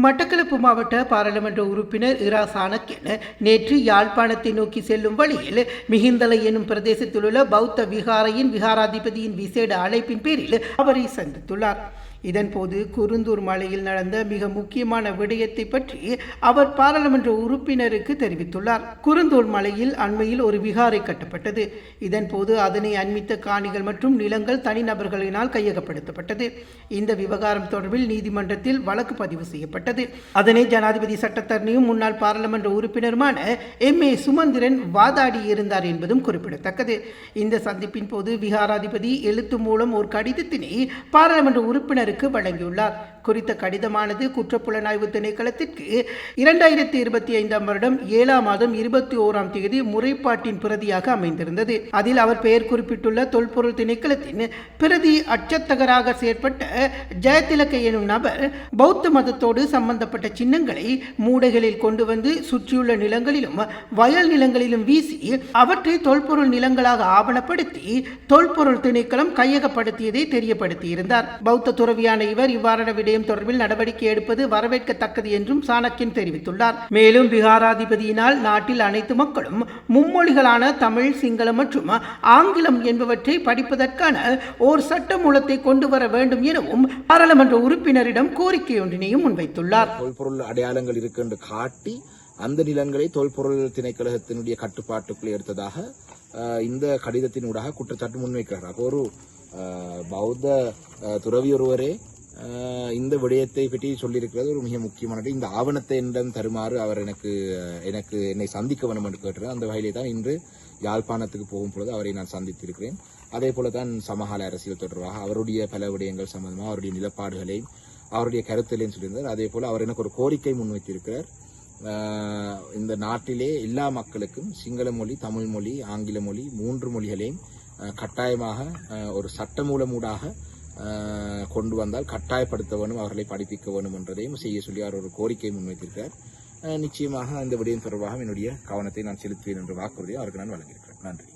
மட்டக்களப்பு மாவட்ட பாராளுமன்ற உறுப்பினர் இரா சாணக்கியன் நேற்று யாழ்ப்பாணத்தை நோக்கி செல்லும் வழியில் மிகிந்தலை எனும் பிரதேசத்தில் உள்ள பௌத்த விகாரையின் விகாராதிபதியின் விசேட அழைப்பின் பேரில் அவரை சந்தித்துள்ளார். இதன்போது குருந்தூர் மலையில் நடந்த மிக முக்கியமான விடயத்தை பற்றி அவர் பாராளுமன்ற உறுப்பினருக்கு தெரிவித்துள்ளார். குருந்தூர் மலையில் அண்மையில் ஒரு விகாரை கட்டப்பட்டது. இதன்போது அதனை அண்மித்த காணிகள் மற்றும் நிலங்கள் தனிநபர்களினால் கையகப்படுத்தப்பட்டது. இந்த விவகாரம் தொடர்பில் நீதிமன்றத்தில் வழக்கு பதிவு செய்யப்பட்டது. அதனை ஜனாதிபதி சட்டத்தரணியும் முன்னாள் பாராளுமன்ற உறுப்பினருமான MA சுமந்திரன் வாதாடி இருந்தார் என்பதும் குறிப்பிடத்தக்கது. இந்த சந்திப்பின் போது விகாராதிபதி எழுத்து மூலம் ஒரு கடிதத்தினை பாராளுமன்ற உறுப்பினர் வழங்கியுள்ளார். குறித்த கடிதமானது குற்றப்புலனாய்வு திணைக்களத்திற்கு 2025 வருடம் 7ஆம் மாதம் 21ஆம் தேதி முறைப்பாட்டின் பிரதியாக அமைந்திருந்தது. அதில் அவர் பெயர் குறிப்பிட்டுள்ள தொல்பொருள் திணைக்களத்தின் பிரதி அச்சத்தகராக செயற்பட்ட ஜெயதிலக எனும் நபர் பௌத்த மதத்தோடு சம்பந்தப்பட்ட சின்னங்களை மூடைகளில் கொண்டு வந்து சுற்றியுள்ள நிலங்களிலும் வயல் நிலங்களிலும் வீசி அவற்றை தொல்பொருள் நிலங்களாக ஆவணப்படுத்தி தொல்பொருள் திணைக்களம் கையகப்படுத்தியதை தெரியப்படுத்தியிருந்தார். பௌத்த துறவியான இவர் இவ்வாறான விடயம் தொடர்பில் நடவடிக்கை எடுப்பது வரவேற்கத்தக்கது என்றும் சாணக்கியன் தெரிவித்துள்ளார். மேலும் விகாராதிபதியினால் நாட்டில் அனைத்து மக்களும் மும்மொழிகளான தமிழ், சிங்களம் மற்றும் ஆங்கிலம் என்பவற்றை படிப்பதற்கான ஓர் சட்ட மூலத்தை கொண்டு வர வேண்டும் எனவும் பாராளுமன்ற உறுப்பினரிடம் கோரிக்கை ஒன்றினையும் முன்வைத்துள்ளார். தொல்பொருள் அடையாளங்கள் இருக்கு என்று காட்டி அந்த நிலங்களை தொல்பொருள் திணைக்களத்தினுடைய கட்டுப்பாட்டுக்குள் எடுத்ததாக இந்த கடிதத்தினூடாக குற்றச்சாட்டு முன்வைக்கிறார். ஒரு பௌத்த துறவி ஒருவரே இந்த விடயத்தை பற்றி சொல்லியிருக்கிறது ஒரு மிக முக்கியமானது. இந்த ஆவணத்தை என்னிடம் தருமாறு அவர் என்னை சந்திக்க வேண்டும் என்று கேட்டார். அந்த வகையிலே தான் இன்று யாழ்ப்பாணத்துக்கு போகும் பொழுது அவரை நான் சந்தித்திருக்கிறேன். அதே போல தான் சமகால அரசியல் தொடர்பாக அவருடைய பல விடயங்கள் சம்பந்தமாக அவருடைய நிலப்பாடுகளையும் அவருடைய கருத்துகளையும் சொல்லியிருந்தார். அதே போல அவர் எனக்கு ஒரு கோரிக்கை முன்வைத்திருக்கிறார். இந்த நாட்டிலே எல்லா மக்களுக்கும் சிங்கள மொழி, தமிழ் மொழி, ஆங்கில மொழி 3 மொழிகளையும் கட்டாயமாக ஒரு சட்டமூலமூடாக கொண்டு வந்தால் கட்டாயப்படுத்த வேண்டும், அவர்களை படிப்பிக்க வேண்டும் என்றதையும் செய்ய சொல்லி அவர் ஒரு கோரிக்கை முன்வைத்திருக்கிறார். நிச்சயமாக இந்த விடயம் தொடர்பாக என்னுடைய கவனத்தை நான் செலுத்துவேன் என்ற வாக்குறுதியை அவருக்கு நான் வழங்கியிருக்கிறேன். நன்றி.